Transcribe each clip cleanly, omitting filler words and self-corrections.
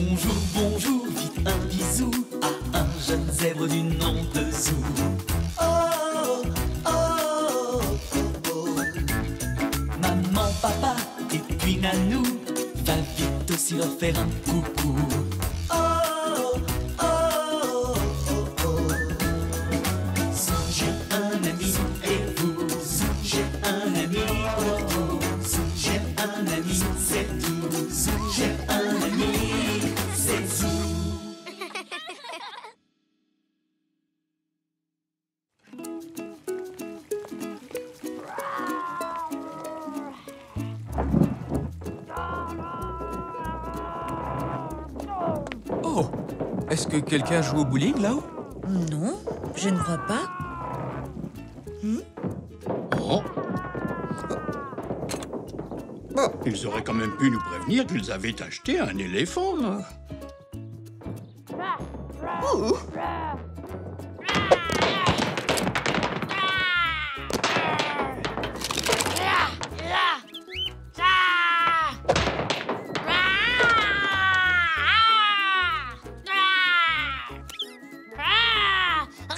Bonjour, bonjour, dites un bisou à un jeune zèbre du nom de Zou. Oh, oh, oh, oh. Maman, papa et puis Nanou, va vite aussi leur faire un coucou. Oh, oh, oh, oh, oh. Zou, j'ai un ami et vous. Zou, j'ai un ami, oh, oh. Zou, j'ai un ami, c'est tout. Zou, j'ai un ami, c'est Zou. Oh! Est-ce que quelqu'un joue au bowling là-haut? Non, je ne crois pas. Oh. Bon, ils auraient quand même pu nous prévenir qu'ils avaient acheté un éléphant. Là. Oh.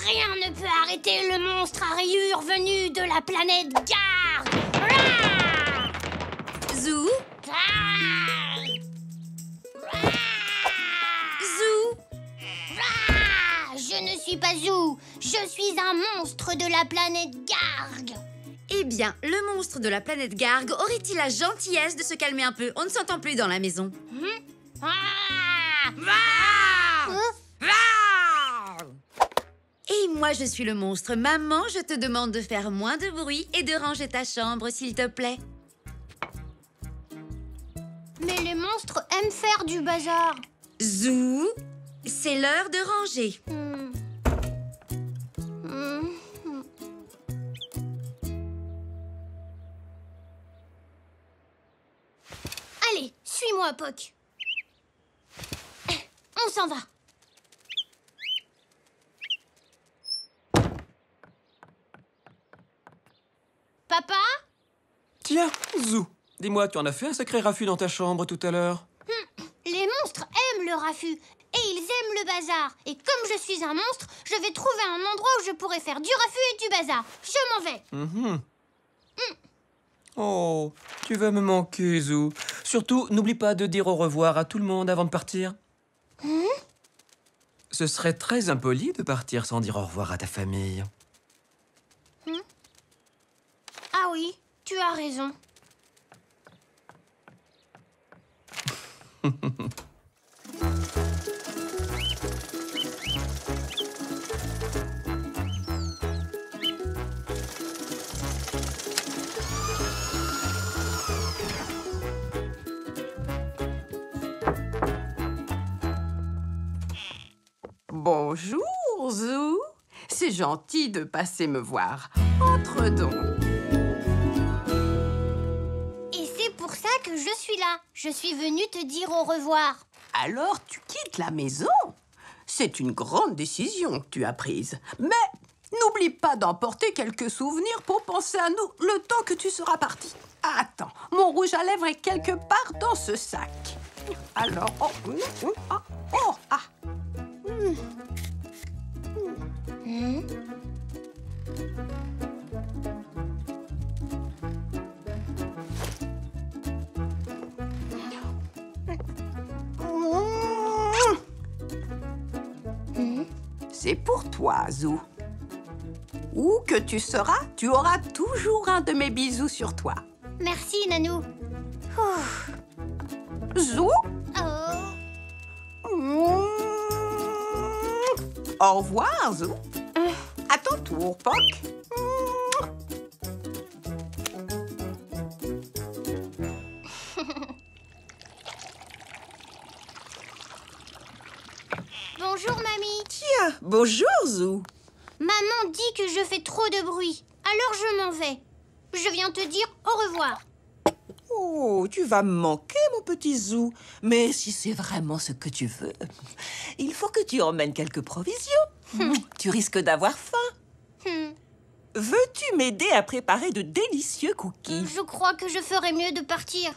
Rien ne peut arrêter le monstre à rayures venu de la planète Garg. Zou? Zou? Je ne suis pas Zou, je suis un monstre de la planète Garg. Eh bien, le monstre de la planète Garg aurait-il la gentillesse de se calmer un peu? On ne s'entend plus dans la maison. Et moi, je suis le monstre. Maman, je te demande de faire moins de bruit et de ranger ta chambre, s'il te plaît. Mais les monstres aiment faire du bazar. Zou, c'est l'heure de ranger. Allez, suis-moi, Poc. On s'en va. Papa? Tiens, Zou, dis-moi, tu en as fait un sacré raffut dans ta chambre tout à l'heure? Les monstres aiment le raffut et ils aiment le bazar. Et comme je suis un monstre, je vais trouver un endroit où je pourrai faire du raffut et du bazar. Je m'en vais. Oh, tu vas me manquer, Zou. Surtout, n'oublie pas de dire au revoir à tout le monde avant de partir. Ce serait très impoli de partir sans dire au revoir à ta famille. Ah oui, tu as raison. Bonjour, Zou. C'est gentil de passer me voir. Entre donc. Et c'est pour ça que je suis là. Je suis venue te dire au revoir. Alors, tu quittes la maison? C'est une grande décision que tu as prise. Mais n'oublie pas d'emporter quelques souvenirs pour penser à nous le temps que tu seras parti. Attends, mon rouge à lèvres est quelque part dans ce sac. Alors, c'est pour toi, Zou. Où que tu seras, tu auras toujours un de mes bisous sur toi. Merci, Nanou. Ouf. Zou? Oh. Au revoir, Zou. À ton tour, Poc. Bonjour, mamie. Tiens, bonjour, Zou. Maman dit que je fais trop de bruit. Alors je m'en vais. Je viens te dire au revoir. Oh, tu vas me manquer, mon petit Zou. Mais si c'est vraiment ce que tu veux, il faut que tu emmènes quelques provisions. Tu risques d'avoir faim. Veux-tu m'aider à préparer de délicieux cookies? Je crois que je ferais mieux de partir.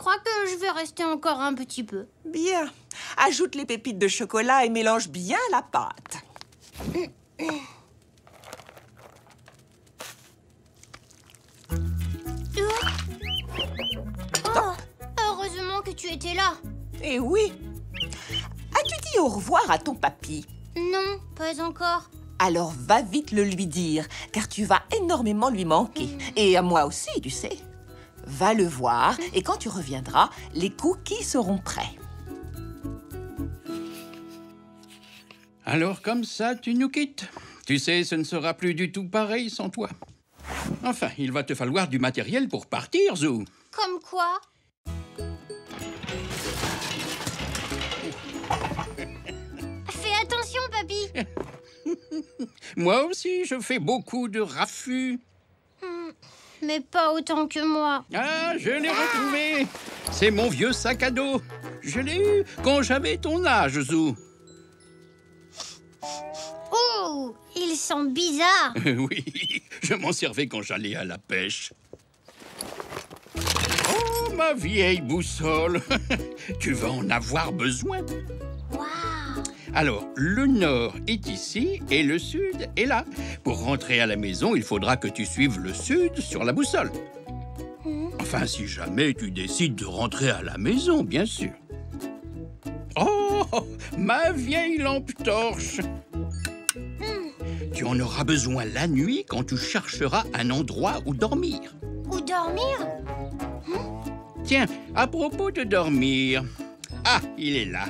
crois que je vais rester encore un petit peu. Bien. Ajoute les pépites de chocolat et mélange bien la pâte. Oh, heureusement que tu étais là. Eh oui. As-tu dit au revoir à ton papy? Non, pas encore. Alors va vite le lui dire, car tu vas énormément lui manquer. Et à moi aussi, tu sais. Va le voir, et quand tu reviendras, les cookies seront prêts. Alors comme ça, tu nous quittes. Tu sais, ce ne sera plus du tout pareil sans toi. Enfin, il va te falloir du matériel pour partir, Zou. Comme quoi? Fais attention, papy. Moi aussi, je fais beaucoup de raffus. Mais pas autant que moi. Ah, je l'ai retrouvé. C'est mon vieux sac à dos. Je l'ai eu quand j'avais ton âge, Zou. Oh, il sent bizarre. Oui, je m'en servais quand j'allais à la pêche. Oh, ma vieille boussole. Tu vas en avoir besoin. Waouh. Alors, le nord est ici et le sud est là. Pour rentrer à la maison, il faudra que tu suives le sud sur la boussole. Enfin, si jamais tu décides de rentrer à la maison, bien sûr. Oh, ma vieille lampe torche. Tu en auras besoin la nuit quand tu chercheras un endroit où dormir. Où dormir? Tiens, à propos de dormir... Ah, il est là.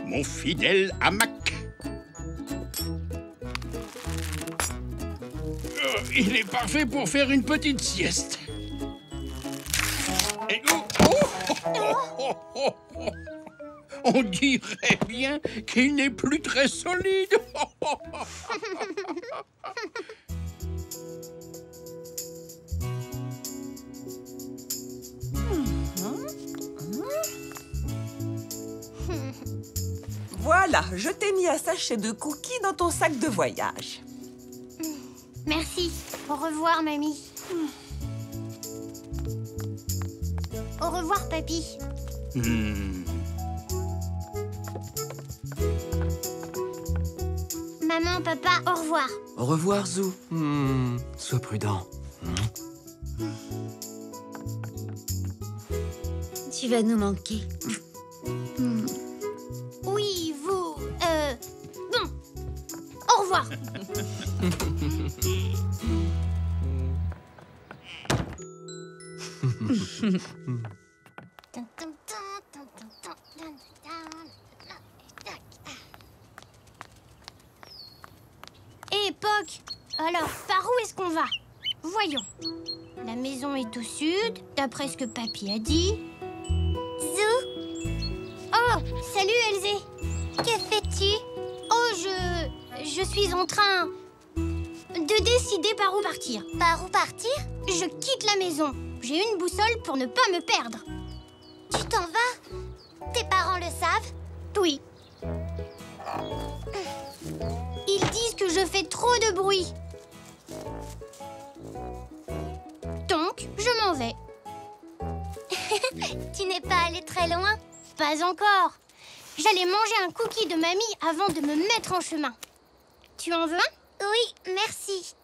Mon fidèle hamac. Il est parfait pour faire une petite sieste. Et on dirait bien qu'il n'est plus très solide. Voilà, je t'ai mis un sachet de cookies dans ton sac de voyage. Merci. Au revoir, mamie. Au revoir, papy. Maman, papa, au revoir. Au revoir, Zou. Sois prudent. Tu vas nous manquer. Oui, vous... Bon. Au revoir. Hé, Poc. Alors, par où est-ce qu'on va? Voyons. La maison est au sud, d'après ce que papy a dit. Zou. Oh, salut Elzé. Que fais-tu? Oh, je suis en train de décider par où partir. Par où partir? Je quitte la maison. J'ai une boussole pour ne pas me perdre. Tu t'en vas? Tes parents le savent? Oui. Ils disent que je fais trop de bruit. Donc, je m'en vais. Tu n'es pas allé très loin? Pas encore. J'allais manger un cookie de mamie avant de me mettre en chemin. Tu en veux un? Oui, merci.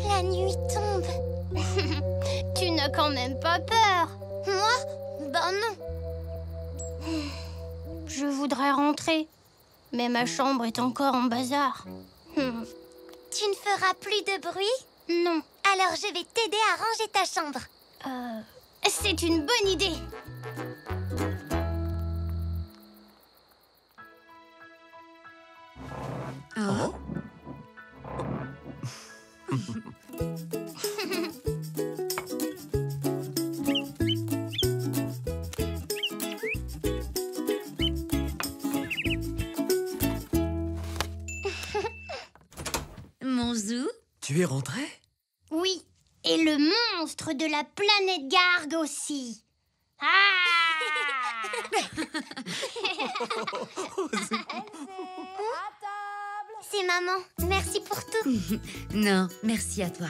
La nuit tombe. Tu n'as quand même pas peur? Moi? Ben non. Je voudrais rentrer, mais ma chambre est encore en bazar. Tu ne feras plus de bruit? Non. Alors je vais t'aider à ranger ta chambre. C'est une bonne idée. Oh. Mon Zou? Tu es rentré? Oui, et le monstre de la planète Garg aussi. C'est maman. Merci pour tout. Non, merci à toi.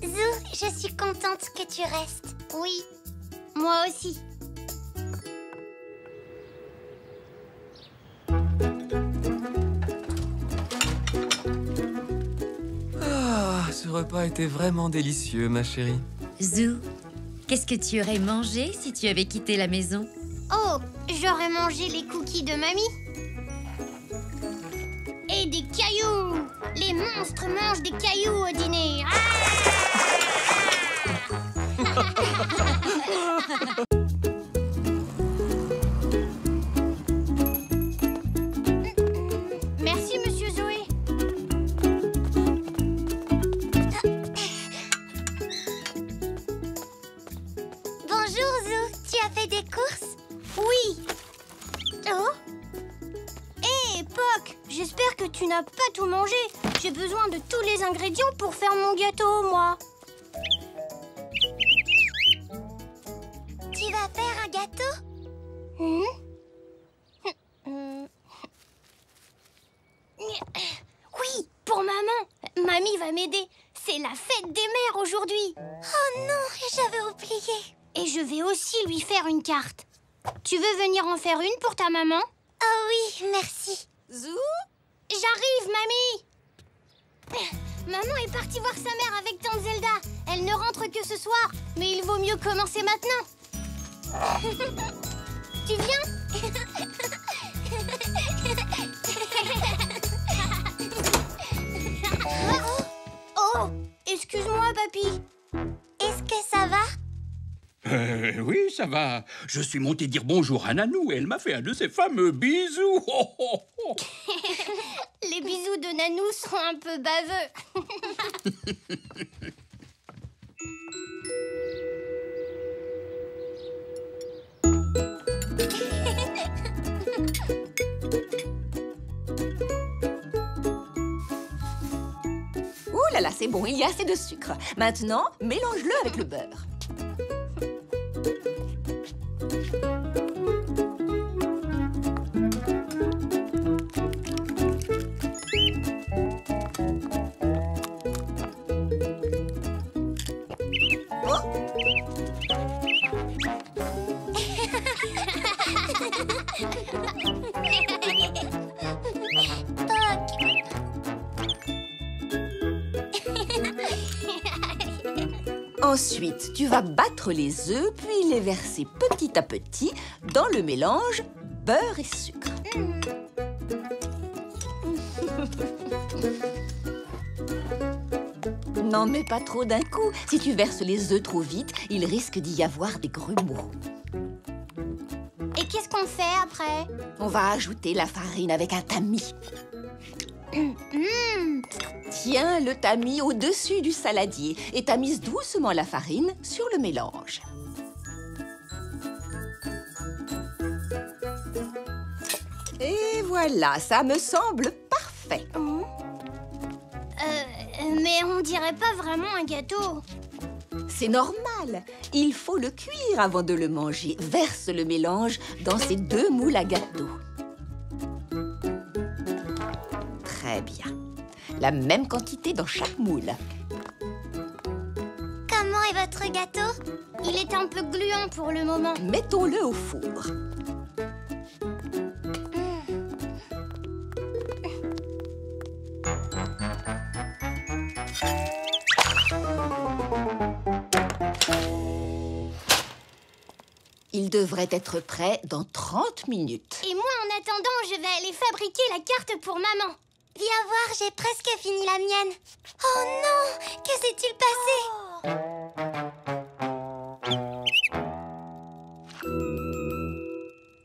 Zou, Je suis contente que tu restes. Oui, moi aussi. Ah, ce repas était vraiment délicieux, ma chérie. Zou, qu'est-ce que tu aurais mangé si tu avais quitté la maison? Oh, j'aurais mangé les cookies de mamie. Et des cailloux. Les monstres mangent des cailloux au dîner. Merci, monsieur Zoé. Bonjour, Zou. Tu as fait des courses? Oui. Oh. Hé, Poc, j'espère que tu n'as pas tout mangé. J'ai besoin de tous les ingrédients pour faire mon gâteau, moi. Tu vas faire un gâteau? Oui, pour maman. Mamie va m'aider. C'est la fête des mères aujourd'hui. Oh non, j'avais oublié. Et je vais aussi lui faire une carte. Tu veux venir en faire une pour ta maman? Oh oui, merci. Zou? J'arrive, mamie. Maman est partie voir sa mère avec tante Zelda. Elle ne rentre que ce soir, mais il vaut mieux commencer maintenant. Tu viens? Oh, excuse-moi, papy. Est-ce que ça va? Oui, ça va. Je suis monté dire bonjour à Nanou et elle m'a fait un de ses fameux bisous. Oh, oh, oh. Les bisous de Nanou sont un peu baveux. Ouh là là, c'est bon, il y a assez de sucre. Maintenant, mélange-le avec le beurre. Ensuite, tu vas battre les œufs, puis les verser petit à petit dans le mélange beurre et sucre. N'en mets pas trop d'un coup. Si tu verses les œufs trop vite, il risque d'y avoir des grumeaux. Et qu'est-ce qu'on fait après? On va ajouter la farine avec un tamis. Tiens le tamis au-dessus du saladier et tamise doucement la farine sur le mélange. Et voilà, ça me semble parfait. Mais on dirait pas vraiment un gâteau. C'est normal. Il faut le cuire avant de le manger. Verse le mélange dans ces 2 moules à gâteau. Très bien. La même quantité dans chaque moule. Comment est votre gâteau? Il est un peu gluant pour le moment. Mettons-le au four. Il devrait être prêt dans 30 minutes. Et moi, en attendant, je vais aller fabriquer la carte pour maman. Viens voir, j'ai presque fini la mienne. Oh non, que s'est-il passé?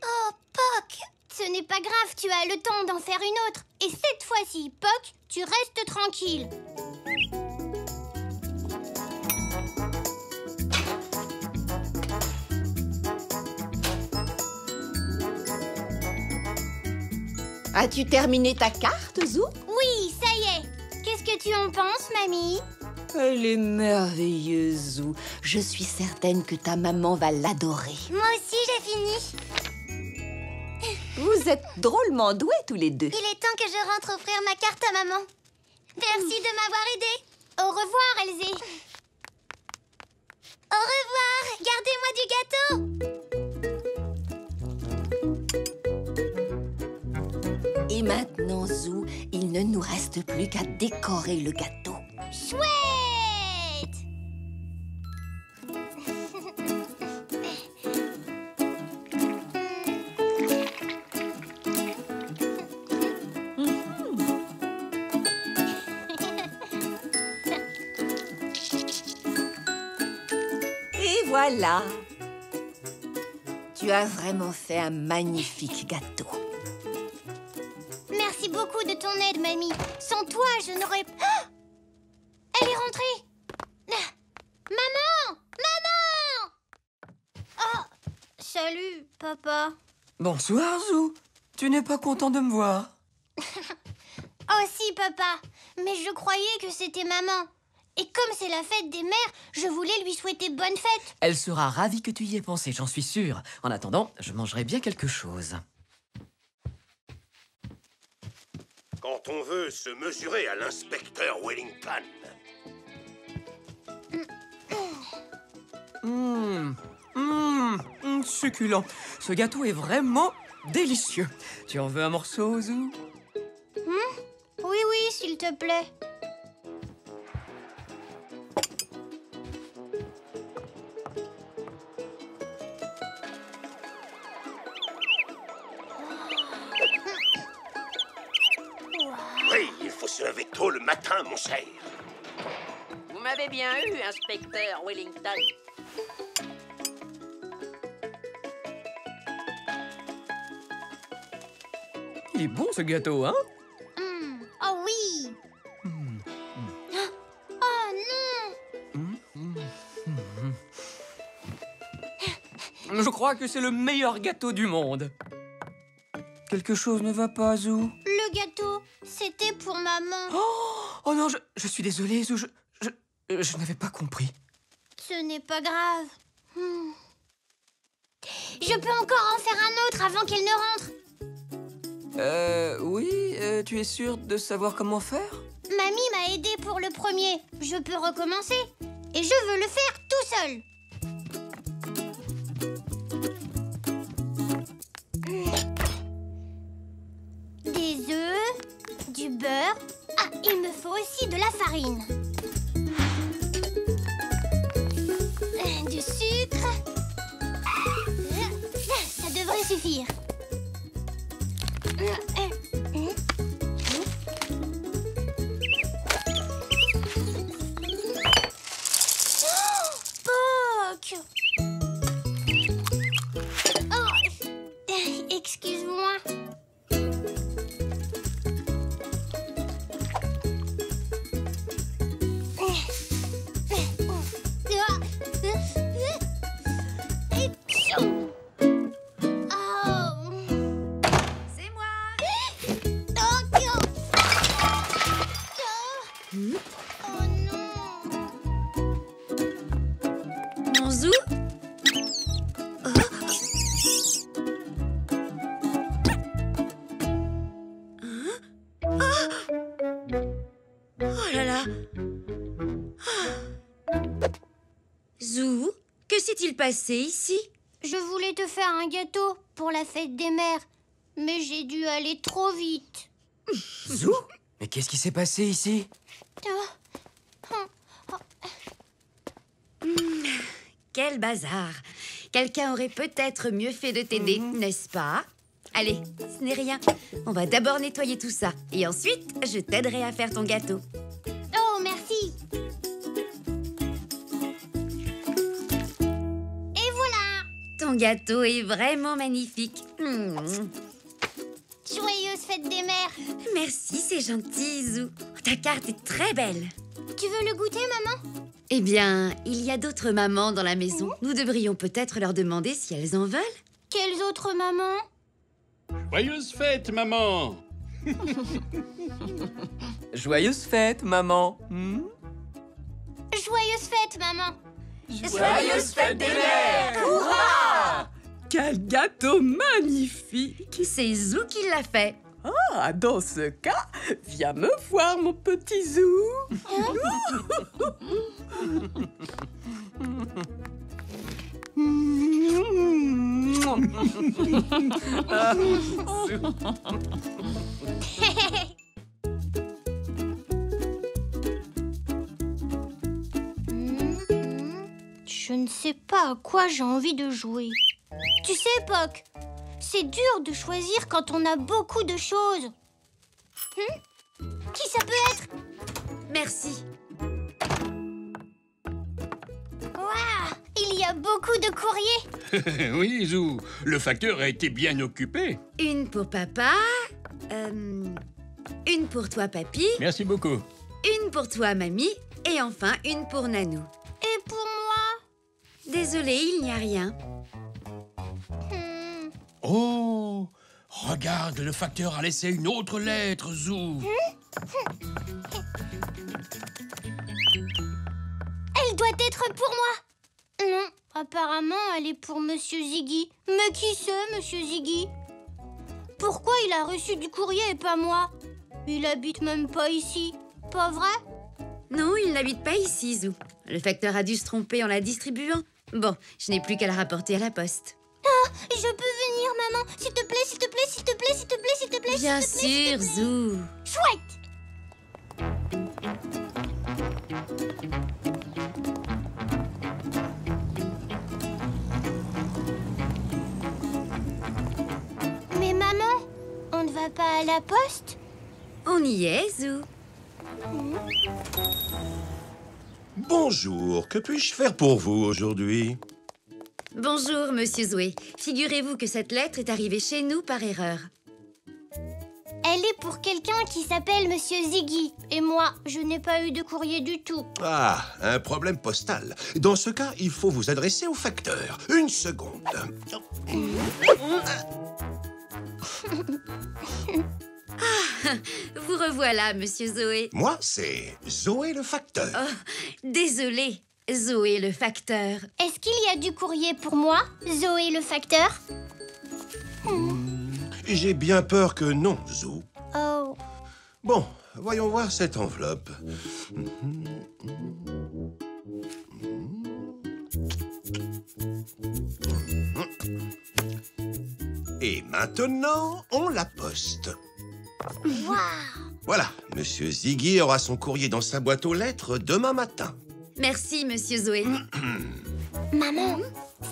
Oh, Poc! Ce n'est pas grave, tu as le temps d'en faire une autre. Et cette fois-ci, Poc, tu restes tranquille. As-tu terminé ta carte, Zou? Oui, ça y est. Qu'est-ce que tu en penses, mamie? Elle est merveilleuse, Zou. Je suis certaine que ta maman va l'adorer. Moi aussi, j'ai fini. Vous êtes drôlement doués tous les deux. Il est temps que je rentre offrir ma carte à maman. Merci de m'avoir aidée. Au revoir, Elsie. Au revoir. Gardez-moi du gâteau. Et maintenant, Zou, il ne nous reste plus qu'à décorer le gâteau. Chouette! Et voilà. Tu as vraiment fait un magnifique gâteau. Merci beaucoup de ton aide, mamie. Sans toi, je n'aurais... Ah! Elle est rentrée. Ah! Maman! Maman! Oh! Salut, papa. Bonsoir, Zou. Tu n'es pas content de me voir? Oh si, papa. Mais je croyais que c'était maman. Et comme c'est la fête des mères, je voulais lui souhaiter bonne fête. Elle sera ravie que tu y aies pensé, j'en suis sûre. En attendant, je mangerai bien quelque chose. Quand on veut se mesurer à l'inspecteur Wellington. Succulent. Ce gâteau est vraiment délicieux. Tu en veux un morceau, Zou? Oui, oui, s'il te plaît. Oui, il faut se lever tôt le matin, mon cher. Vous m'avez bien eu, inspecteur Wellington. Il est bon, ce gâteau, hein? Oh oui. Oh non. Je crois que c'est le meilleur gâteau du monde. Quelque chose ne va pas, Zou? Le gâteau, c'était pour maman. Oh non, je suis désolé, Zou. Je n'avais pas compris. Ce n'est pas grave. Je peux encore en faire un autre avant qu'elle ne rentre. Oui, tu es sûre de savoir comment faire? Mamie m'a aidé pour le premier. Je peux recommencer. Et je veux le faire tout seul. Des œufs, du beurre. Ah, il me faut aussi de la farine. Du sucre. Ça devrait suffire. Poc! Oh, excuse-moi. C'est moi. Oh non. Mon Zou? Oh là là. Zou, que s'est-il passé ici? Je voulais te faire un gâteau pour la fête des mères, mais j'ai dû aller trop vite. Zou? Mais qu'est-ce qui s'est passé ici? Quel bazar. Quelqu'un aurait peut-être mieux fait de t'aider, n'est-ce pas? Allez, ce n'est rien. On va d'abord nettoyer tout ça. Et ensuite, je t'aiderai à faire ton gâteau. Oh, merci. Et voilà. Ton gâteau est vraiment magnifique. Joyeuse fête des mères. Merci, c'est gentil, Zou. Ta carte est très belle. Tu veux le goûter, maman? Eh bien, il y a d'autres mamans dans la maison. Nous devrions peut-être leur demander si elles en veulent. Quelles autres mamans? Joyeuse fête, maman! Joyeuse fête, maman. Joyeuse fête, maman. Joyeuse fête des mères! Hurrah! Quel gâteau magnifique! C'est Zou qui l'a fait. Ah, dans ce cas, viens me voir, mon petit Zou. Je ne sais pas à quoi j'ai envie de jouer. Tu sais, Poc, c'est dur de choisir quand on a beaucoup de choses. Qui ça peut être? Merci. Waouh, il y a beaucoup de courriers. Oui, Zou, le facteur a été bien occupé. Une pour papa. Une pour toi, papy. Merci beaucoup. Une pour toi, mamie. Et enfin, une pour Nanou. Et pour moi? Désolée, il n'y a rien. Oh, regarde, le facteur a laissé une autre lettre, Zou. Elle doit être pour moi. Non, apparemment, elle est pour Monsieur Ziggy. Mais qui c'est, Monsieur Ziggy? Pourquoi il a reçu du courrier et pas moi? Il habite même pas ici. Pas vrai? Non, il n'habite pas ici, Zou. Le facteur a dû se tromper en la distribuant. Bon, je n'ai plus qu'à la rapporter à la poste. Ah, je peux venir, maman? S'il te plaît, s'il te plaît, s'il te plaît, s'il te plaît, s'il te plaît, Bien s'il te plaît, s'il sûr, te plaît. Zou. Chouette! Mais maman, on ne va pas à la poste? On y est, Zou. Bonjour, que puis-je faire pour vous aujourd'hui? Bonjour, Monsieur Zoé. Figurez-vous que cette lettre est arrivée chez nous par erreur. Elle est pour quelqu'un qui s'appelle Monsieur Ziggy. Et moi, je n'ai pas eu de courrier du tout. Ah, un problème postal. Dans ce cas, il faut vous adresser au facteur. Une seconde. Vous revoilà, Monsieur Zoé. Moi, c'est Zoé le facteur. Oh, désolé, Zoé le facteur. Est-ce qu'il y a du courrier pour moi, Zoé le facteur? J'ai bien peur que non, Zou. Oh. Bon, voyons voir cette enveloppe. Et maintenant, on la poste. Waouh! Voilà, Monsieur Ziggy aura son courrier dans sa boîte aux lettres demain matin. Merci, Monsieur Zoé. Maman,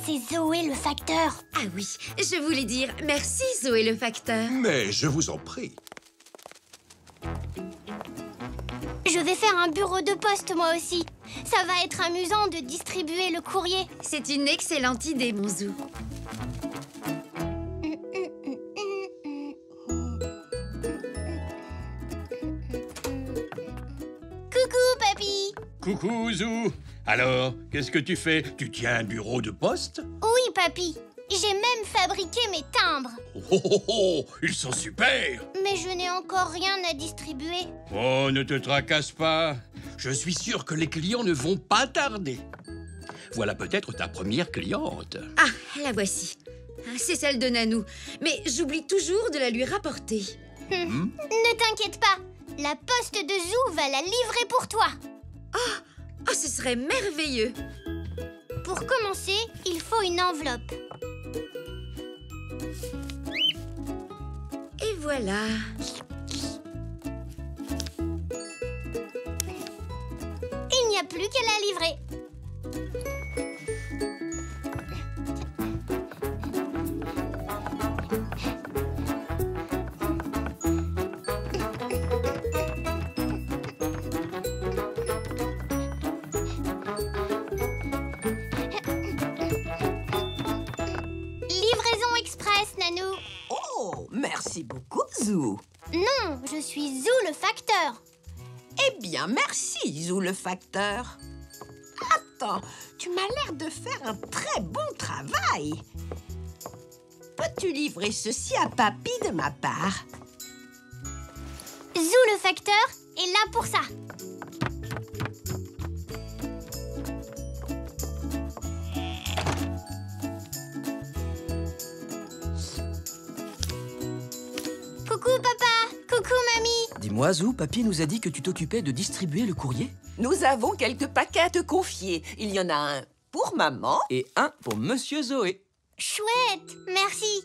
c'est Zoé le facteur. Ah oui, je voulais dire merci, Zoé le facteur. Mais je vous en prie. Je vais faire un bureau de poste, moi aussi. Ça va être amusant de distribuer le courrier. C'est une excellente idée, mon Zou. Coucou, papy. Coucou, Zou. Alors, qu'est-ce que tu fais? Tu tiens un bureau de poste? Oui, papy. J'ai même fabriqué mes timbres. Oh, oh, oh, ils sont super! Mais je n'ai encore rien à distribuer. Oh, ne te tracasse pas. Je suis sûr que les clients ne vont pas tarder. Voilà peut-être ta première cliente. Ah, la voici. C'est celle de Nanou. Mais j'oublie toujours de la lui rapporter. Ne t'inquiète pas. La poste de Zou va la livrer pour toi. Oh, ce serait merveilleux. Pour commencer, il faut une enveloppe. Et voilà. Il n'y a plus qu'à la livrer. Livraison express, Nanou. Oh, merci beaucoup, Zou. Non, je suis Zou le facteur. Eh bien, merci, Zou le facteur. Attends, tu m'as l'air de faire un très bon travail. Peux-tu livrer ceci à Papy de ma part? Zou le facteur est là pour ça. Coucou, papa. Dis-moi, Zou, papy nous a dit que tu t'occupais de distribuer le courrier. Nous avons quelques paquets à te confier. Il y en a un pour maman. Et un pour Monsieur Zoé. Chouette, merci.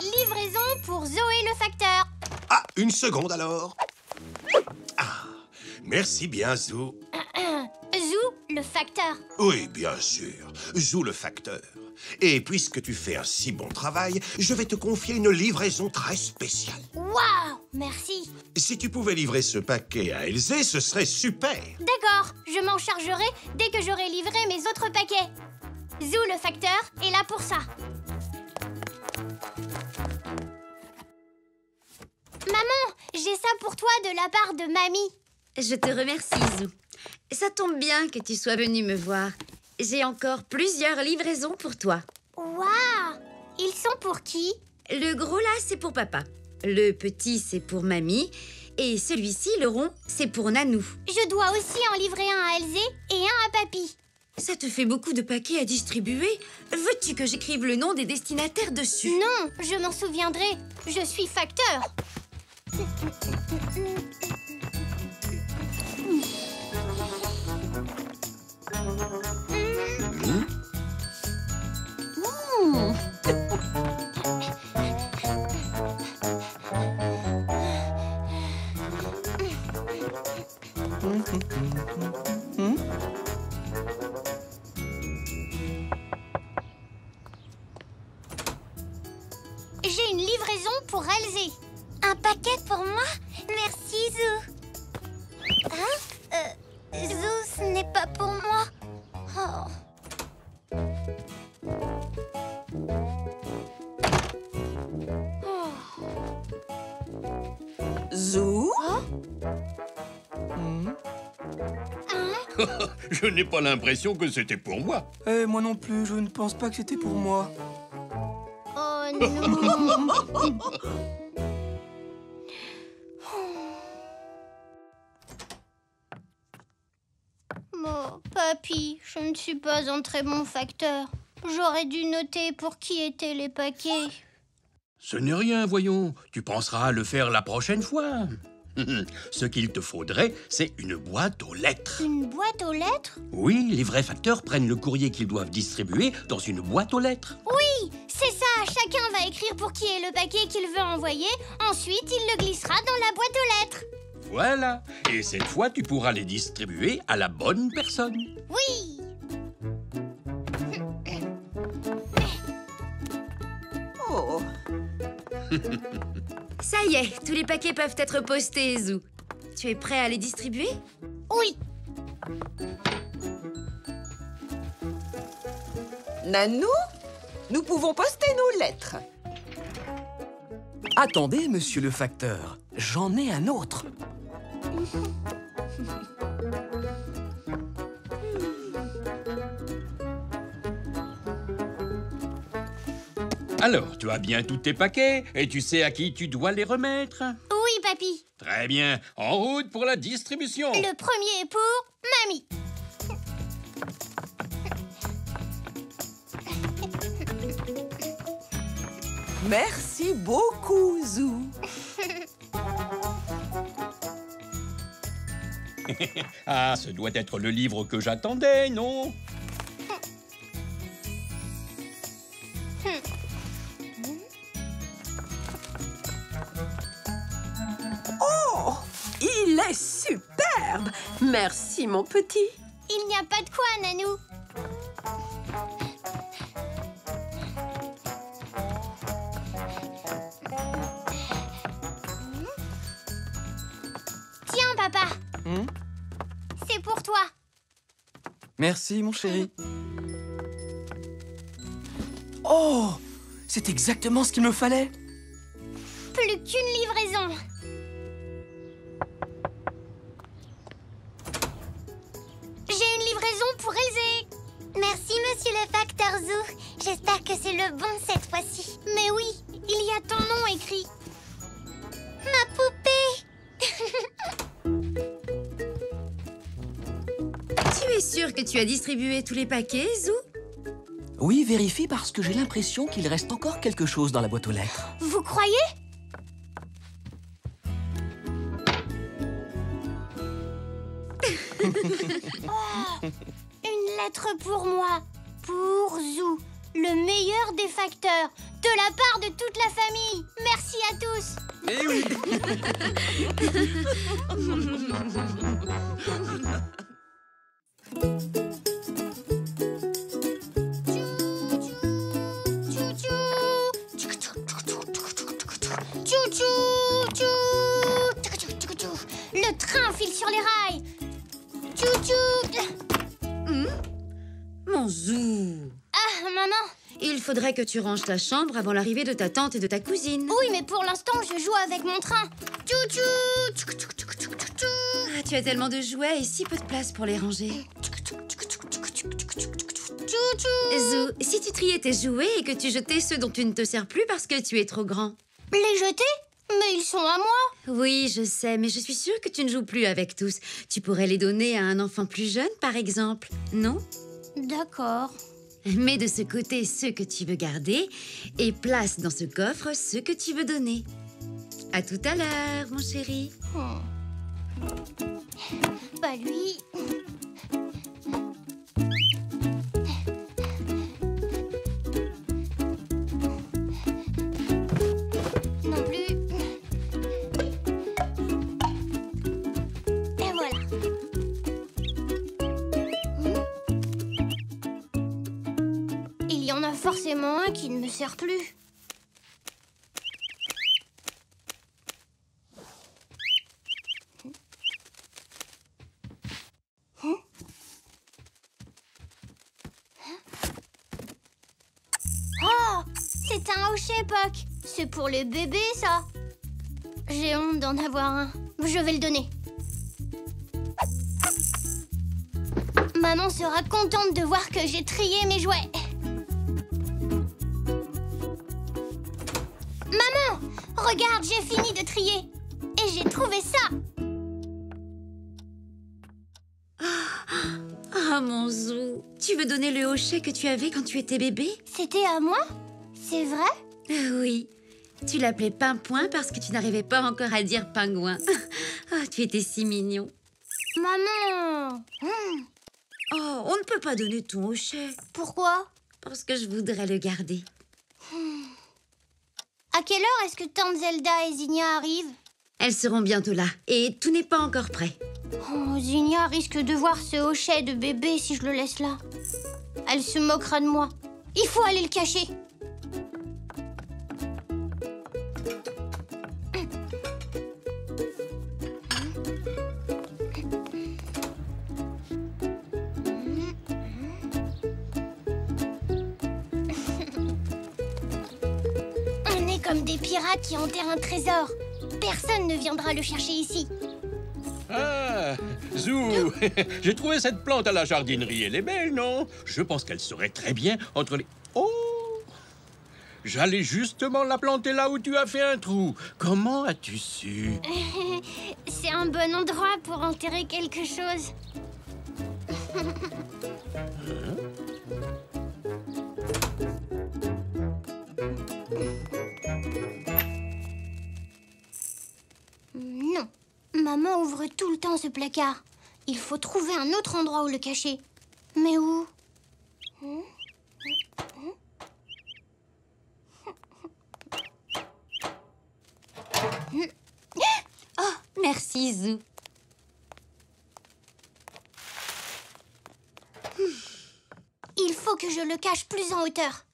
Livraison pour Zoé le facteur. Ah, une seconde alors. Ah, merci bien, Zou. Zou le facteur. Oui, bien sûr. Zou le facteur. Et puisque tu fais un si bon travail, je vais te confier une livraison très spéciale. Waouh, merci. Si tu pouvais livrer ce paquet à Elzé, ce serait super. D'accord, je m'en chargerai dès que j'aurai livré mes autres paquets. Zou le facteur est là pour ça. Maman, j'ai ça pour toi de la part de mamie. Je te remercie, Zou. Ça tombe bien que tu sois venu me voir. J'ai encore plusieurs livraisons pour toi. Waouh! Ils sont pour qui? Le gros là, c'est pour papa. Le petit, c'est pour mamie. Et celui-ci, le rond, c'est pour Nanou. Je dois aussi en livrer un à Elzé et un à papy. Ça te fait beaucoup de paquets à distribuer. Veux-tu que j'écrive le nom des destinataires dessus? Non, je m'en souviendrai. Je suis facteur. J'ai une livraison pour Elzé. Un paquet pour moi? Merci, Zou. Hein? Zou, ce n'est pas pour moi. Oh. Zou? Je n'ai pas l'impression que c'était pour moi. Moi non plus, je ne pense pas que c'était pour moi. Oh non. Bon, papy, je ne suis pas un très bon facteur. J'aurais dû noter pour qui étaient les paquets. Ce n'est rien, voyons. Tu penseras à le faire la prochaine fois. Ce qu'il te faudrait, c'est une boîte aux lettres. Une boîte aux lettres? Oui, les vrais facteurs prennent le courrier qu'ils doivent distribuer dans une boîte aux lettres. Oui, c'est ça. Chacun va écrire pour qui est le paquet qu'il veut envoyer. Ensuite, il le glissera dans la boîte aux lettres. Voilà. Et cette fois, tu pourras les distribuer à la bonne personne. Oui. Oh. Ça y est, tous les paquets peuvent être postés, Zou. Tu es prêt à les distribuer? Oui. Nanou, nous pouvons poster nos lettres. Attendez, monsieur le facteur. J'en ai un autre. Alors, tu as bien tous tes paquets et tu sais à qui tu dois les remettre? Oui, papy. Très bien. En route pour la distribution. Le premier est pour mamie. Merci beaucoup, Zou. Ah, ce doit être le livre que j'attendais, non? Oh, il est superbe. Merci, mon petit. Il n'y a pas de quoi, Nanou. Tiens, papa. C'est pour toi. Merci, mon chéri. Oh! C'est exactement ce qu'il me fallait. Plus qu'une livraison. J'ai une livraison pour Elzé. Merci, monsieur le facteur Zou. J'espère que c'est le bon cette fois-ci. Mais oui, il y a ton nom écrit. Ma poupée. Tu es sûr que tu as distribué tous les paquets, Zou? Oui, vérifie parce que j'ai l'impression qu'il reste encore quelque chose dans la boîte aux lettres. Vous croyez? Oh, une lettre pour moi, pour Zou, le meilleur des facteurs, de la part de toute la famille. Merci à tous. Eh oui. Le train file sur les rails. Mon Zou! Ah, maman. Il faudrait que tu ranges ta chambre avant l'arrivée de ta tante et de ta cousine. Oui, mais pour l'instant, je joue avec mon train. Ah, tu as tellement de jouets et si peu de place pour les ranger. Zou, si tu triais tes jouets et que tu jetais ceux dont tu ne te sers plus parce que tu es trop grand. Les jeter? Mais ils sont à moi. Oui, je sais, mais je suis sûre que tu ne joues plus avec tous. Tu pourrais les donner à un enfant plus jeune, par exemple, non? D'accord. Mets de ce côté ceux que tu veux garder et place dans ce coffre ceux que tu veux donner. À tout à l'heure, mon chéri. Pas lui. Non plus. Et voilà. Il y en a forcément un qui ne me sert plus. Oh, c'est un hochet, Poc. C'est pour les bébés, ça. J'ai honte d'en avoir un. Je vais le donner. Maman sera contente de voir que j'ai trié mes jouets. Maman, regarde, j'ai fini de trier. Et j'ai trouvé ça. Ah, mon Zou, tu veux donner le hochet que tu avais quand tu étais bébé? C'était à moi? C'est vrai? Oui. Tu l'appelais Pimpouin parce que tu n'arrivais pas encore à dire pingouin. Oh, tu étais si mignon. Maman! Oh, on ne peut pas donner ton hochet. Pourquoi? Parce que je voudrais le garder. À quelle heure est-ce que Tante Zelda et Zinnia arrivent? Elles seront bientôt là et tout n'est pas encore prêt. Oh, Zinnia risque de voir ce hochet de bébé si je le laisse là. Elle se moquera de moi. Il faut aller le cacher. On est comme des pirates qui enterrent un trésor. Personne ne viendra le chercher ici. Ah, Zou, j'ai trouvé cette plante à la jardinerie. Elle est belle, non? Je pense qu'elle serait très bien entre les... Oh! J'allais justement la planter là où tu as fait un trou. Comment as-tu su? C'est un bon endroit pour enterrer quelque chose. Non. Maman ouvre tout le temps ce placard. Il faut trouver un autre endroit où le cacher. Mais où? Oh, merci, Zou. Il faut que je le cache plus en hauteur.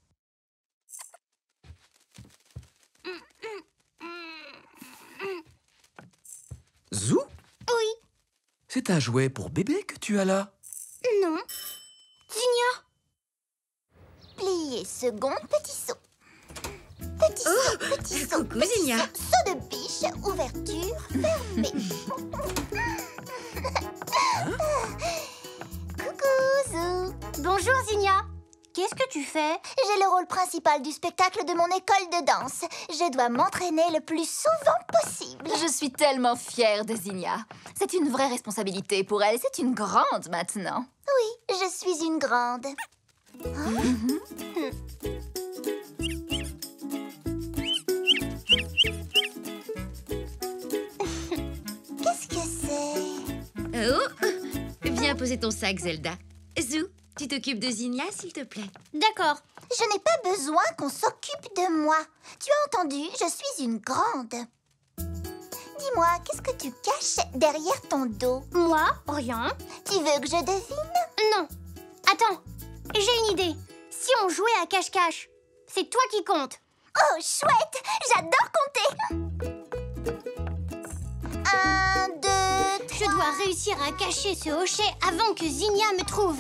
Zou? Oui. C'est un jouet pour bébé que tu as là? Non. Zinnia. Plié, seconde, petit saut. Petit saut, petit saut, coucou, petit Zinnia. saut, saut de biche, ouverture, fermée. Coucou, Zou. Bonjour, Zinnia. qu'est-ce que tu fais? J'ai le rôle principal du spectacle de mon école de danse. Je dois m'entraîner le plus souvent possible. Je suis tellement fière de Zinnia. C'est une vraie responsabilité pour elle. C'est une grande maintenant. Oui, je suis une grande. Qu'est-ce que c'est? Oh! Viens poser ton sac, Zelda. Zou, tu t'occupes de Zinnia, s'il te plaît. D'accord. Je n'ai pas besoin qu'on s'occupe de moi. Tu as entendu? Je suis une grande. Dis-moi, qu'est-ce que tu caches derrière ton dos? Moi? Rien. Tu veux que je devine? Non. Attends, j'ai une idée. Si on jouait à cache-cache, c'est toi qui comptes. Oh, chouette! J'adore compter! 1, 2, 3... Je dois réussir à cacher ce hochet avant que Zinnia me trouve.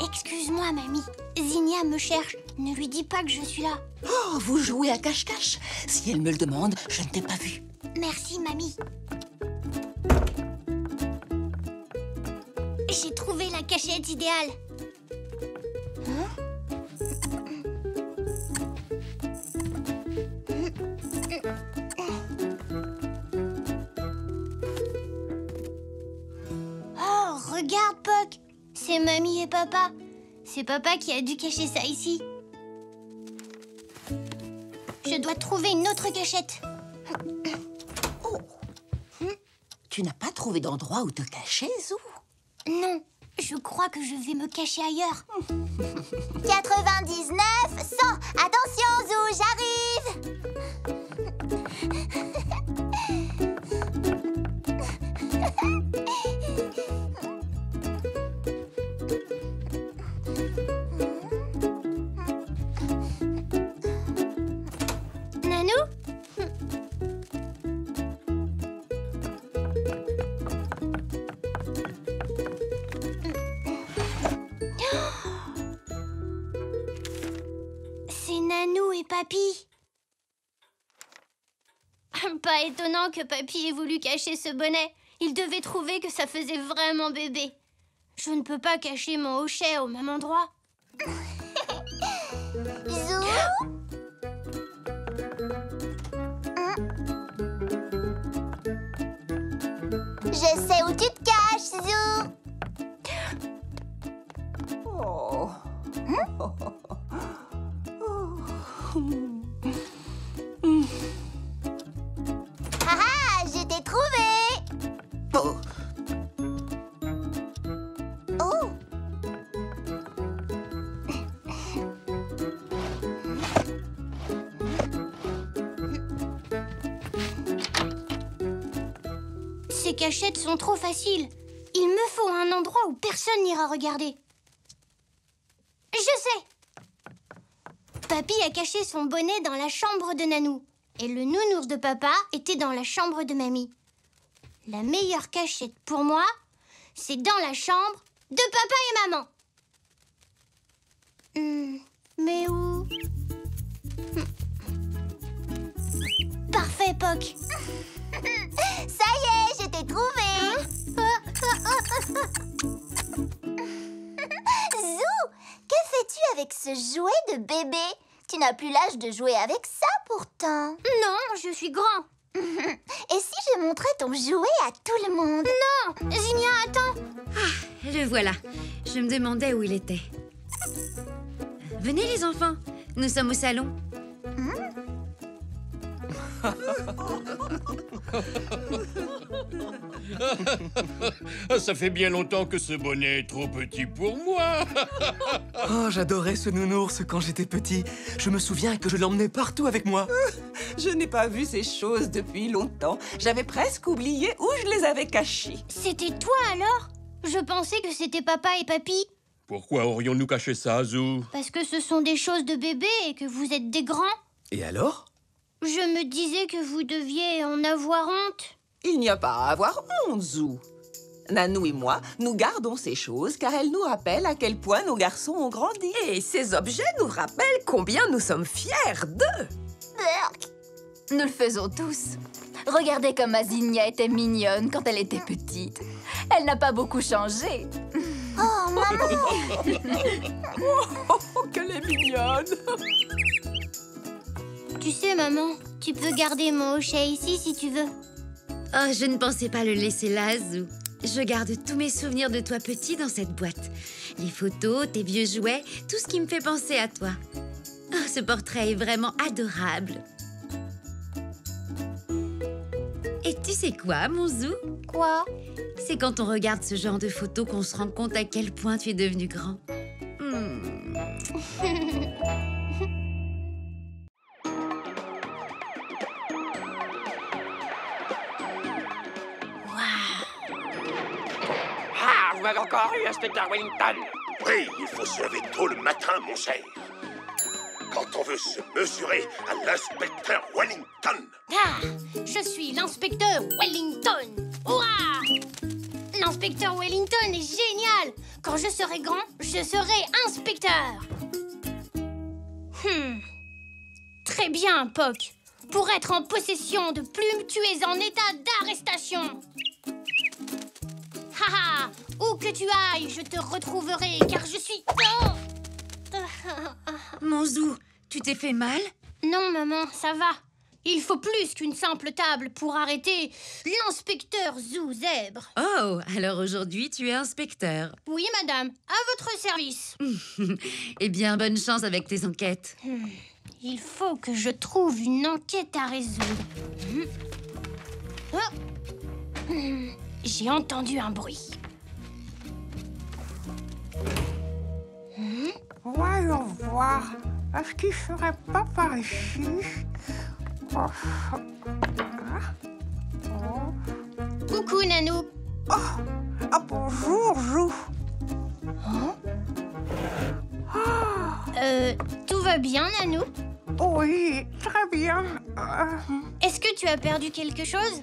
Excuse-moi, mamie. Zinnia me cherche. Ne lui dis pas que je suis là. Oh, vous jouez à cache-cache? Si elle me le demande, je ne t'ai pas vu. Merci, mamie. J'ai trouvé la cachette idéale. Oh, regarde, Puck. C'est mamie et papa. C'est papa qui a dû cacher ça ici. Je dois trouver une autre cachette. Oh. Tu n'as pas trouvé d'endroit où te cacher, Zou? Non, je crois que je vais me cacher ailleurs. 99, 100. Attention, Zou, j'arrive. Nanou? C'est Nanou et Papy. Pas étonnant que Papy ait voulu cacher ce bonnet. Il devait trouver que ça faisait vraiment bébé. Je ne peux pas cacher mon hochet au même endroit. Zou? Je sais où tu te caches, Zou. Oh. Ah ah, je t'ai trouvé. Oh. Oh. Ces cachettes sont trop faciles. Il me faut un endroit où personne n'ira regarder. Je sais! Papy a caché son bonnet dans la chambre de Nanou. Et le nounours de papa était dans la chambre de mamie. La meilleure cachette pour moi, c'est dans la chambre de papa et maman. Mais où? Parfait, Puck. Ça y est, je t'ai trouvé. Zou, que fais-tu avec ce jouet de bébé? Tu n'as plus l'âge de jouer avec ça pourtant. Non, je suis grand. Et si je montrais ton jouet à tout le monde? Non, Zinnia, attends. Ah, le voilà. Je me demandais où il était. Venez les enfants, nous sommes au salon. Ça fait bien longtemps que ce bonnet est trop petit pour moi. Oh, j'adorais ce nounours quand j'étais petit. Je me souviens que je l'emmenais partout avec moi. Je n'ai pas vu ces choses depuis longtemps. J'avais presque oublié où je les avais cachées. C'était toi alors? Je pensais que c'était papa et papy. Pourquoi aurions-nous caché ça, Zou? Parce que ce sont des choses de bébé et que vous êtes des grands. Et alors? Je me disais que vous deviez en avoir honte. Il n'y a pas à avoir honte, Zou. Nanou et moi, nous gardons ces choses car elles nous rappellent à quel point nos garçons ont grandi. Et ces objets nous rappellent combien nous sommes fiers d'eux. Nous le faisons tous. Regardez comme Zinnia était mignonne quand elle était petite. Elle n'a pas beaucoup changé. Oh, maman! Oh, qu'elle est mignonne! Tu sais, maman, tu peux garder mon hochet ici si tu veux. Oh, je ne pensais pas le laisser là, Zou. Je garde tous mes souvenirs de toi petit dans cette boîte. Les photos, tes vieux jouets, tout ce qui me fait penser à toi. Oh, ce portrait est vraiment adorable. Et tu sais quoi, mon Zou? Quoi? C'est quand on regarde ce genre de photos qu'on se rend compte à quel point tu es devenu grand. Ah, vous m'avez encore eu, inspecteur Wellington. Oui, il faut se lever tôt le matin, mon cher. Quand on veut se mesurer à l'inspecteur Wellington. Ah, je suis l'inspecteur Wellington. Ouah! L'inspecteur Wellington est génial. Quand je serai grand, je serai inspecteur. Très bien, Poc. Pour être en possession de plumes, tu es en état d'arrestation. Haha, où que tu ailles, je te retrouverai, car je suis... Mon Zou, tu t'es fait mal? Non, maman, ça va. Il faut plus qu'une simple table pour arrêter l'inspecteur Zou Zèbre. Oh, alors aujourd'hui, tu es inspecteur. Oui, madame, à votre service. Eh bien, bonne chance avec tes enquêtes. Il faut que je trouve une enquête à résoudre. J'ai entendu un bruit. Voyons voir. Est-ce qu'il serait pas par ici? Coucou, Nanou. Bonjour, Zou. Tout va bien, Nanou? Oui, très bien. Est-ce que tu as perdu quelque chose?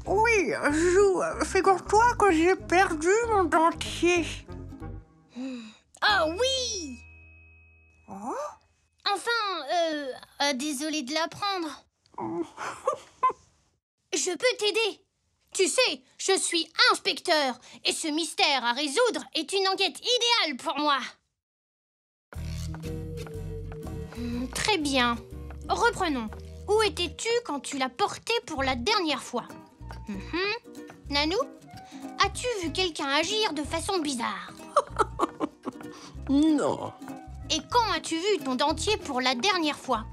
Oui, Zou, figure-toi que j'ai perdu mon dentier. Oh oui! Enfin, désolée de l'apprendre. Je peux t'aider. Tu sais, je suis inspecteur et ce mystère à résoudre est une enquête idéale pour moi. Très bien. Reprenons. Où étais-tu quand tu l'as porté pour la dernière fois? Nanou, as-tu vu quelqu'un agir de façon bizarre? Non. Et quand as-tu vu ton dentier pour la dernière fois?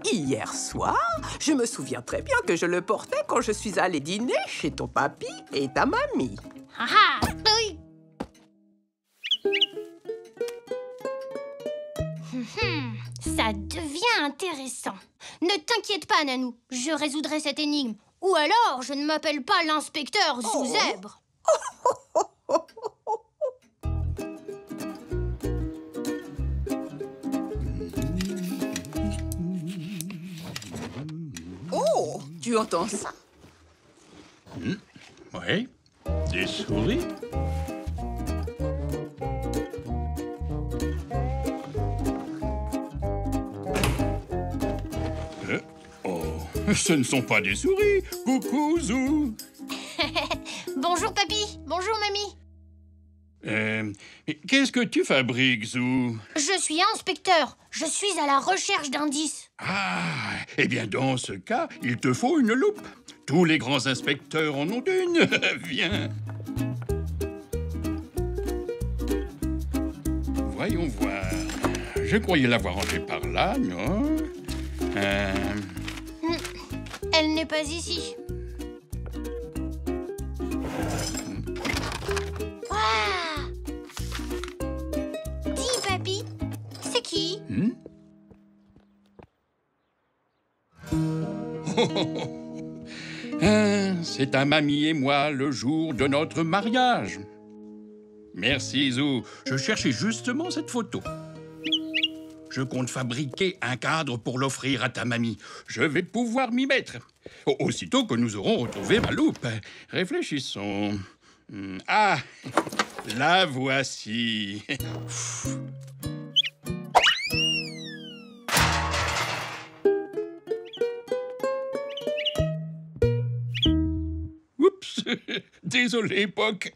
Hier soir, je me souviens très bien que je le portais quand je suis allée dîner chez ton papy et ta mamie. Ah! Oui. Ça devient intéressant. Ne t'inquiète pas, Nanou, je résoudrai cette énigme. Ou alors, je ne m'appelle pas l'inspecteur Zou Zèbre. Oh, tu entends ça? Oui, des souris. Ce ne sont pas des souris. Coucou, Zou. Bonjour, papy. Bonjour, mamie. Qu'est-ce que tu fabriques, Zou? Je suis inspecteur. Je suis à la recherche d'indices. Ah, eh bien, dans ce cas, il te faut une loupe. Tous les grands inspecteurs en ont une. Viens. Voyons voir. Je croyais l'avoir rangée par là, non? Elle n'est pas ici. Waouh! Dis, papy, c'est qui? C'est ta mamie et moi le jour de notre mariage. Merci, Zou. Je cherchais justement cette photo. Je compte fabriquer un cadre pour l'offrir à ta mamie. Je vais pouvoir m'y mettre. Aussitôt que nous aurons retrouvé ma loupe. Réfléchissons. Ah, la voici. Oups, désolé, Poc.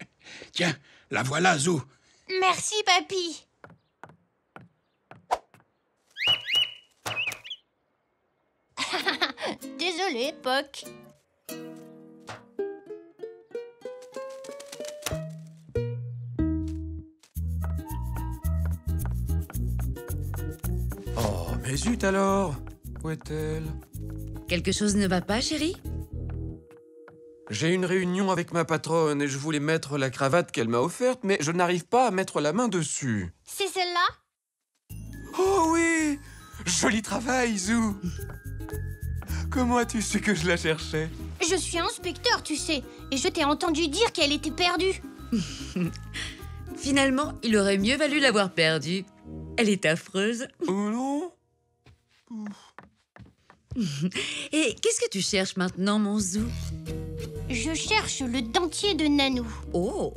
Tiens, la voilà, Zou. Merci, papy. Désolée, Poc. Oh, mais zut alors! Où est-elle? Quelque chose ne va pas, chérie? J'ai une réunion avec ma patronne et je voulais mettre la cravate qu'elle m'a offerte, mais je n'arrive pas à mettre la main dessus. C'est celle-là? Oh oui! Joli travail, Zou! Comment as-tu su que je la cherchais? Je suis inspecteur, tu sais, et je t'ai entendu dire qu'elle était perdue. Finalement, il aurait mieux valu l'avoir perdue. Elle est affreuse. Oh non? Et qu'est-ce que tu cherches maintenant, mon Zou? Je cherche le dentier de Nanou. Oh!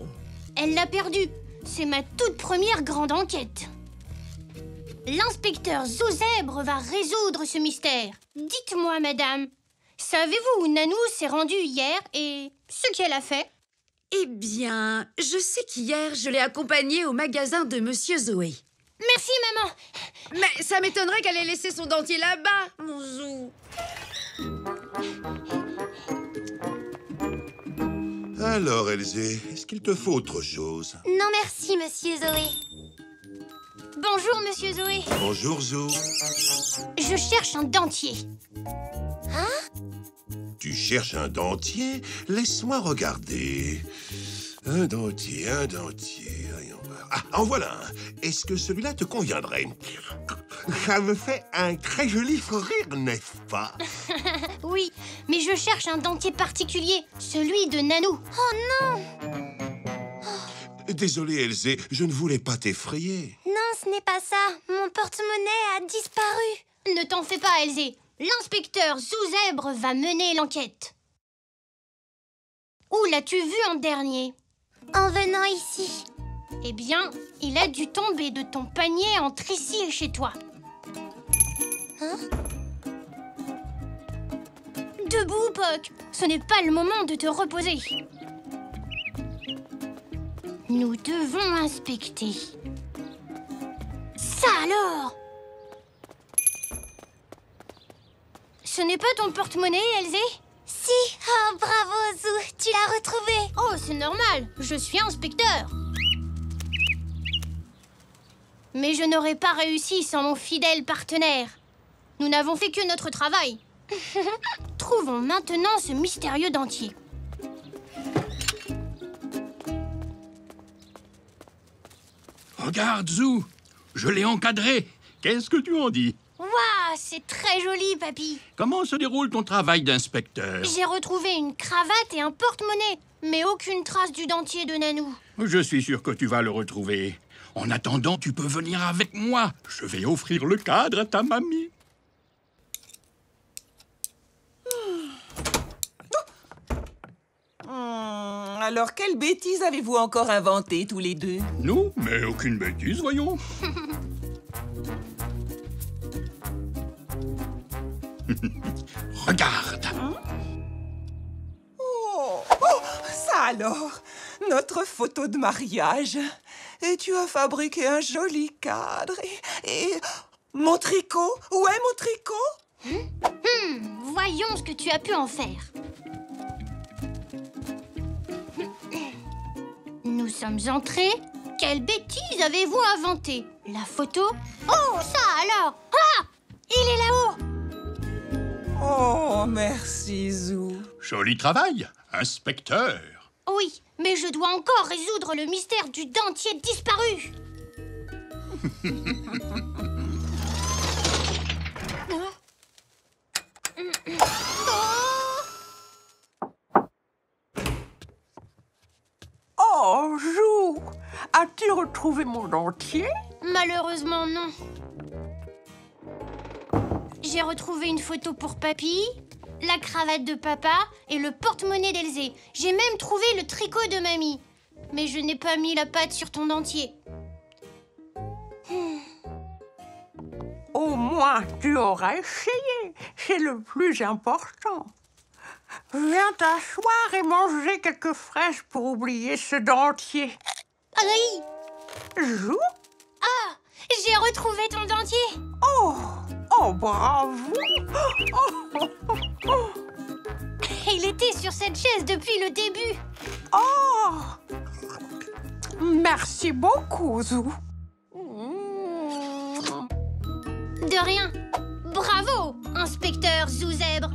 Elle l'a perdu. C'est ma toute première grande enquête. L'inspecteur Zouzèbre va résoudre ce mystère. Dites-moi, madame, savez-vous où Nanou s'est rendue hier et ce qu'elle a fait? Eh bien, je sais qu'hier, je l'ai accompagnée au magasin de Monsieur Zoé. Merci, maman. Mais ça m'étonnerait qu'elle ait laissé son dentier là-bas, mon Zou. Alors, Elzé, est-ce qu'il te faut autre chose? Non, merci, Monsieur Zoé. Bonjour, Monsieur Zoé. Bonjour, Zou. Je cherche un dentier. Tu cherches un dentier? Laisse-moi regarder. Un dentier. Voyons voir. Ah, en voilà un. Est-ce que celui-là te conviendrait? Ça me fait un très joli sourire, n'est-ce pas? Oui, mais je cherche un dentier particulier, celui de Nanou. Oh non! Désolé, Elzé, je ne voulais pas t'effrayer. Non, ce n'est pas ça. Mon porte-monnaie a disparu. Ne t'en fais pas, Elzé. L'inspecteur Zouzèbre va mener l'enquête. Où l'as-tu vu en dernier? En venant ici. Eh bien, il a dû tomber de ton panier entre ici et chez toi. Hein? Debout, Poc. Ce n'est pas le moment de te reposer. Nous devons inspecter. Ça alors! Ce n'est pas ton porte-monnaie, Elzé? Si! Oh, bravo, Zou! Tu l'as retrouvé! Oh, c'est normal. Je suis inspecteur. Mais je n'aurais pas réussi sans mon fidèle partenaire. Nous n'avons fait que notre travail. Trouvons maintenant ce mystérieux dentier. Regarde, Zou, je l'ai encadré. Qu'est-ce que tu en dis? Waouh, c'est très joli, papy. Comment se déroule ton travail d'inspecteur? J'ai retrouvé une cravate et un porte-monnaie, mais aucune trace du dentier de Nanou. Je suis sûr que tu vas le retrouver. En attendant, tu peux venir avec moi. Je vais offrir le cadre à ta mamie. Alors, quelle bêtise avez-vous encore inventée, tous les deux? Non, mais aucune bêtise, voyons. Regarde. Oh, ça alors! Notre photo de mariage. Et tu as fabriqué un joli cadre. Et mon tricot? Où est mon tricot? Voyons ce que tu as pu en faire. Nous sommes entrés. Quelle bêtise avez-vous inventée? La photo? Oh, ça alors! Ah! Il est là-haut! Oh, merci, Zou. Joli travail, inspecteur. Oui, mais je dois encore résoudre le mystère du dentier disparu. Oh, Zou! As-tu retrouvé mon dentier? Malheureusement, non. J'ai retrouvé une photo pour papy, la cravate de papa et le porte-monnaie d'Elzé. J'ai même trouvé le tricot de mamie. Mais je n'ai pas mis la patte sur ton dentier. Au moins, tu auras essayé. C'est le plus important. Viens t'asseoir et manger quelques fraises pour oublier ce dentier. Aïe! Zou? Ah! J'ai retrouvé ton dentier! Oh! Oh, bravo! Il était sur cette chaise depuis le début! Oh! Merci beaucoup, Zou. De rien! Bravo, inspecteur Zouzèbre!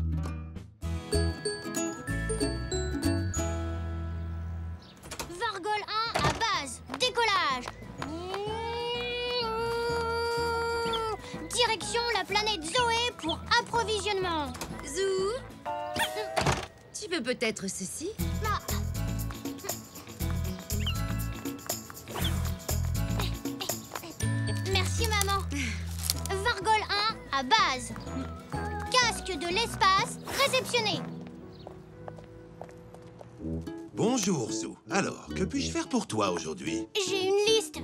Vargol 1 à base, décollage! Direction la planète Zoé pour approvisionnement! Zou, tu veux peut-être ceci? Merci, maman. Vargol 1 à base. Casque de l'espace réceptionné. Bonjour, Zou. Alors, que puis-je faire pour toi aujourd'hui? J'ai une liste.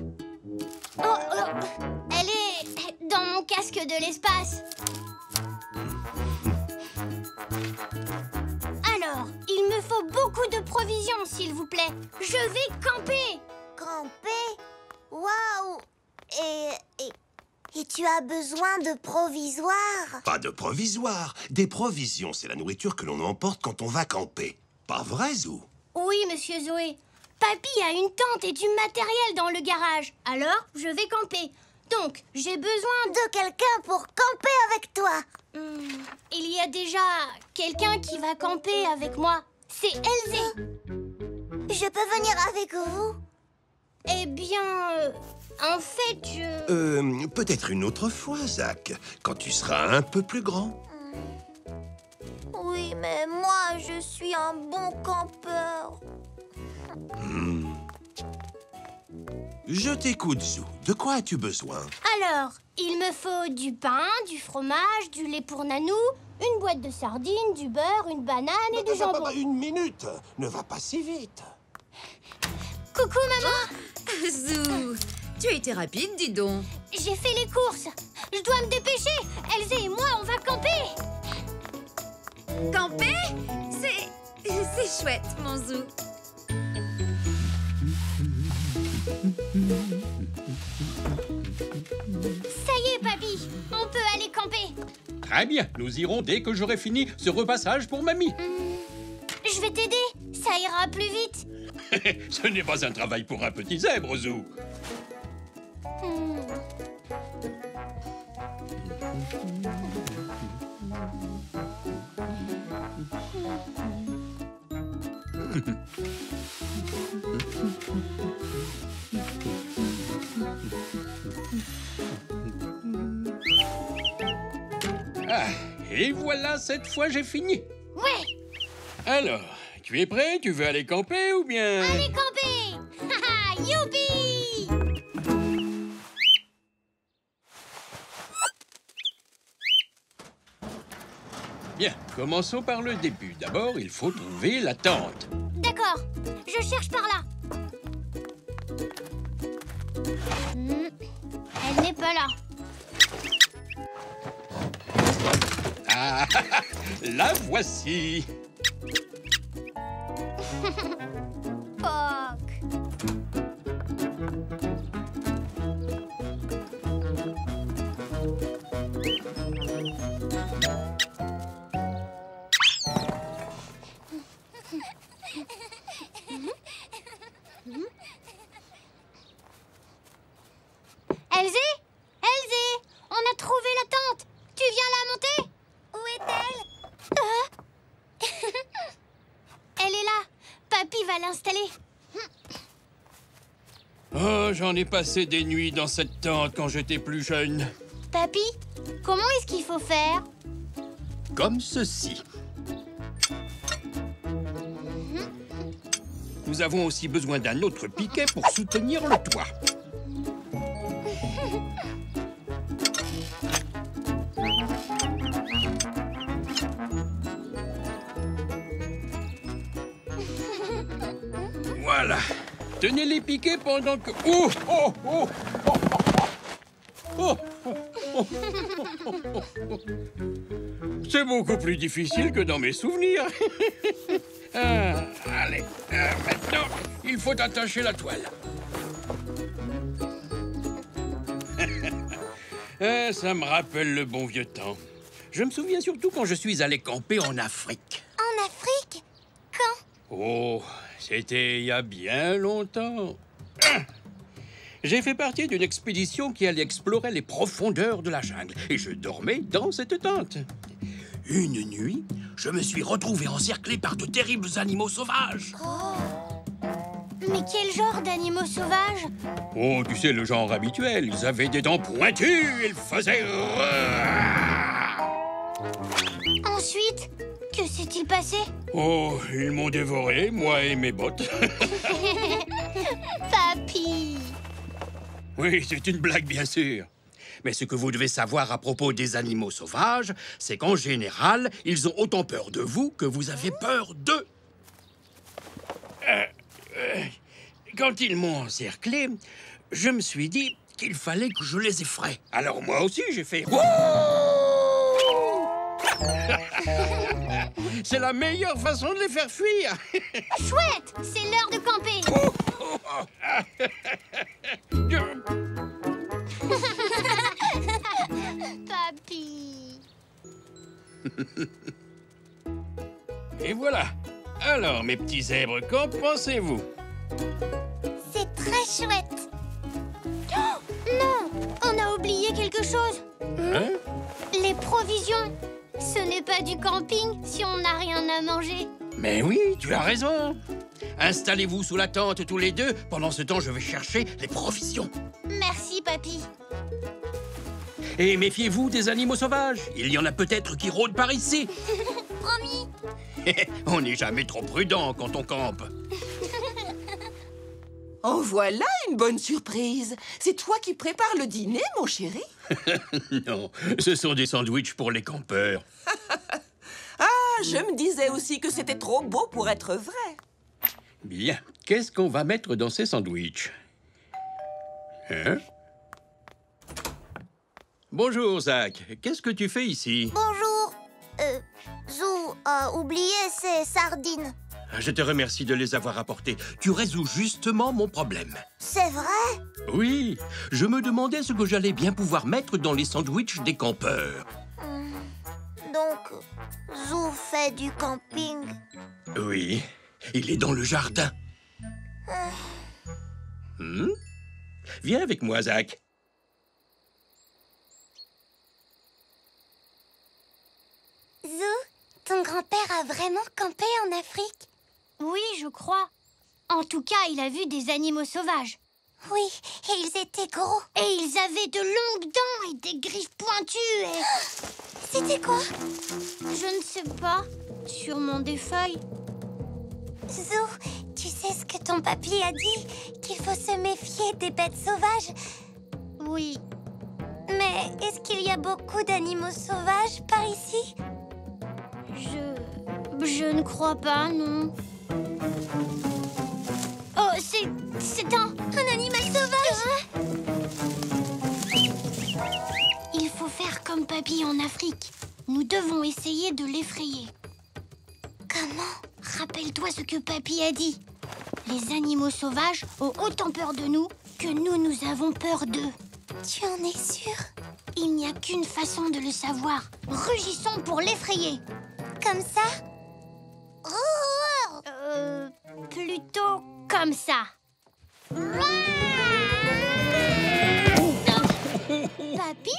Elle est dans mon casque de l'espace. Alors, il me faut beaucoup de provisions, s'il vous plaît. Je vais camper. Camper? Waouh! Et tu as besoin de provisoires? Pas de provisoire. Des provisions, c'est la nourriture que l'on emporte quand on va camper. Pas vrai, Zou? Oui, monsieur Zoé. Papy a une tente et du matériel dans le garage. Alors, je vais camper. Donc, j'ai besoin de quelqu'un pour camper avec toi. Il y a déjà quelqu'un qui va camper avec moi. C'est Elzé. Je peux venir avec vous? Eh bien, en fait, je... Peut-être une autre fois, Zach, quand tu seras un peu plus grand. Oui, mais moi, je suis un bon campeur. Je t'écoute, Zou. De quoi as-tu besoin? Alors, il me faut du pain, du fromage, du lait pour Nanou, une boîte de sardines, du beurre, une banane et du jambon. Une minute. Ne va pas si vite. Coucou, maman. Zou, tu as été rapide, dis donc. J'ai fait les courses. Je dois me dépêcher. Elzé et moi, on va camper. Camper? C'est chouette, mon Zou. Ça y est, papy. On peut aller camper. Très bien, nous irons dès que j'aurai fini ce repassage pour mamie. Je vais t'aider. Ça ira plus vite. Ce n'est pas un travail pour un petit zèbre, Zou. Ah, et voilà, cette fois j'ai fini. Ouais. Alors, tu es prêt? Tu veux aller camper ou bien... Allez camper. Haha, youpi. Bien, commençons par le début. D'abord, il faut trouver la tente. D'accord, je cherche par là. Elle n'est pas là. Ah, la voici. Poc. Elzé? Elzé? On a trouvé la tente. Tu viens la monter? Où est-elle? Elle est là. Papy va l'installer. Oh, j'en ai passé des nuits dans cette tente quand j'étais plus jeune. Papy, comment est-ce qu'il faut faire? Comme ceci. Nous avons aussi besoin d'un autre piquet pour soutenir le toit. Voilà. Tenez les piquets pendant que... Oh, oh, oh, oh, oh, oh, oh, oh, oh. C'est beaucoup plus difficile que dans mes souvenirs. Allez, maintenant, il faut attacher la toile. Ça me rappelle le bon vieux temps. Je me souviens surtout quand je suis allé camper en Afrique. En Afrique? Quand? Oh, c'était il y a bien longtemps. J'ai fait partie d'une expédition qui allait explorer les profondeurs de la jungle. Et je dormais dans cette tente. Une nuit, je me suis retrouvé encerclé par de terribles animaux sauvages. Oh. Mais quel genre d'animaux sauvages? Oh, tu sais, le genre habituel. Ils avaient des dents pointues, ils faisaient... Ensuite, que s'est-il passé? Oh, ils m'ont dévoré, moi et mes bottes. Papy! Oui, c'est une blague, bien sûr. Mais ce que vous devez savoir à propos des animaux sauvages, c'est qu'en général, ils ont autant peur de vous que vous avez peur d'eux. Quand ils m'ont encerclé, je me suis dit qu'il fallait que je les effraie. Alors moi aussi, j'ai fait... C'est la meilleure façon de les faire fuir. Chouette! C'est l'heure de camper. Papy. Et voilà. Alors, mes petits zèbres, qu'en pensez-vous? C'est très chouette. Oh, non! On a oublié quelque chose. Hein? Les provisions. Ce n'est pas du camping si on n'a rien à manger. Mais oui, tu as raison. Installez-vous sous la tente tous les deux. Pendant ce temps, je vais chercher les provisions. Merci, papy. Et méfiez-vous des animaux sauvages. Il y en a peut-être qui rôdent par ici. Promis. On n'est jamais trop prudent quand on campe. En voilà une bonne surprise. C'est toi qui prépares le dîner, mon chéri? Non, ce sont des sandwichs pour les campeurs. Ah, je me disais aussi que c'était trop beau pour être vrai. Bien, qu'est-ce qu'on va mettre dans ces sandwichs? Hein? Bonjour, Zach. Qu'est-ce que tu fais ici? Bonjour. Zou a oublié ses sardines. Je te remercie de les avoir apportées. Tu résous justement mon problème. C'est vrai? Oui, je me demandais ce que j'allais bien pouvoir mettre dans les sandwichs des campeurs. Donc, Zou fait du camping. Oui, il est dans le jardin. Viens avec moi, Zach. Zou, ton grand-père a vraiment campé en Afrique? Oui, je crois. En tout cas, il a vu des animaux sauvages. Oui, et ils étaient gros. Et ils avaient de longues dents et des griffes pointues et... C'était quoi? Je ne sais pas. Sûrement des feuilles. Zou, tu sais ce que ton papy a dit? Qu'il faut se méfier des bêtes sauvages? Oui. Mais est-ce qu'il y a beaucoup d'animaux sauvages par ici? Je ne crois pas, non. Oh, c'est un animal sauvage! Il faut faire comme papy en Afrique. Nous devons essayer de l'effrayer. Comment? Rappelle-toi ce que papy a dit. Les animaux sauvages ont autant peur de nous que nous avons peur d'eux. Tu en es sûr? Il n'y a qu'une façon de le savoir. Rugissons pour l'effrayer. Comme ça? Plutôt comme ça. Papy?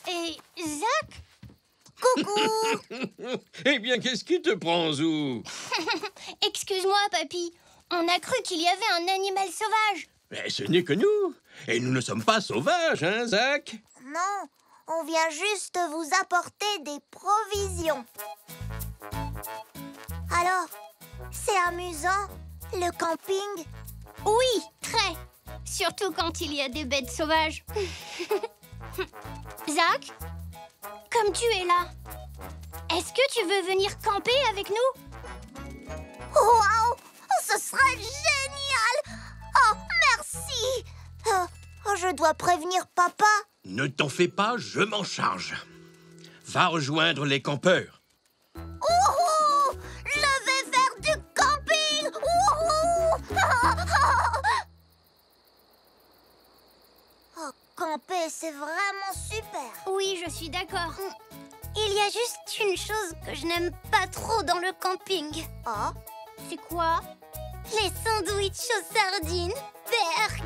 Et Zach? Coucou! Eh bien, qu'est-ce qui te prend, Zou? Excuse-moi, papy. On a cru qu'il y avait un animal sauvage. Mais ce n'est que nous. Et nous ne sommes pas sauvages, hein, Zach? Non, on vient juste vous apporter des provisions. Alors, c'est amusant, le camping? Oui, très. Surtout quand il y a des bêtes sauvages. Zach, comme tu es là, est-ce que tu veux venir camper avec nous? Waouh! Ce serait génial! Oh, merci! Je dois prévenir papa. Ne t'en fais pas, je m'en charge. Va rejoindre les campeurs. Ouhou! Je vais faire du camping! Ouhou! Oh, camper, c'est vraiment super. Oui, je suis d'accord. Il y a juste une chose que je n'aime pas trop dans le camping. Oh? C'est quoi? Les sandwichs aux sardines. Berk.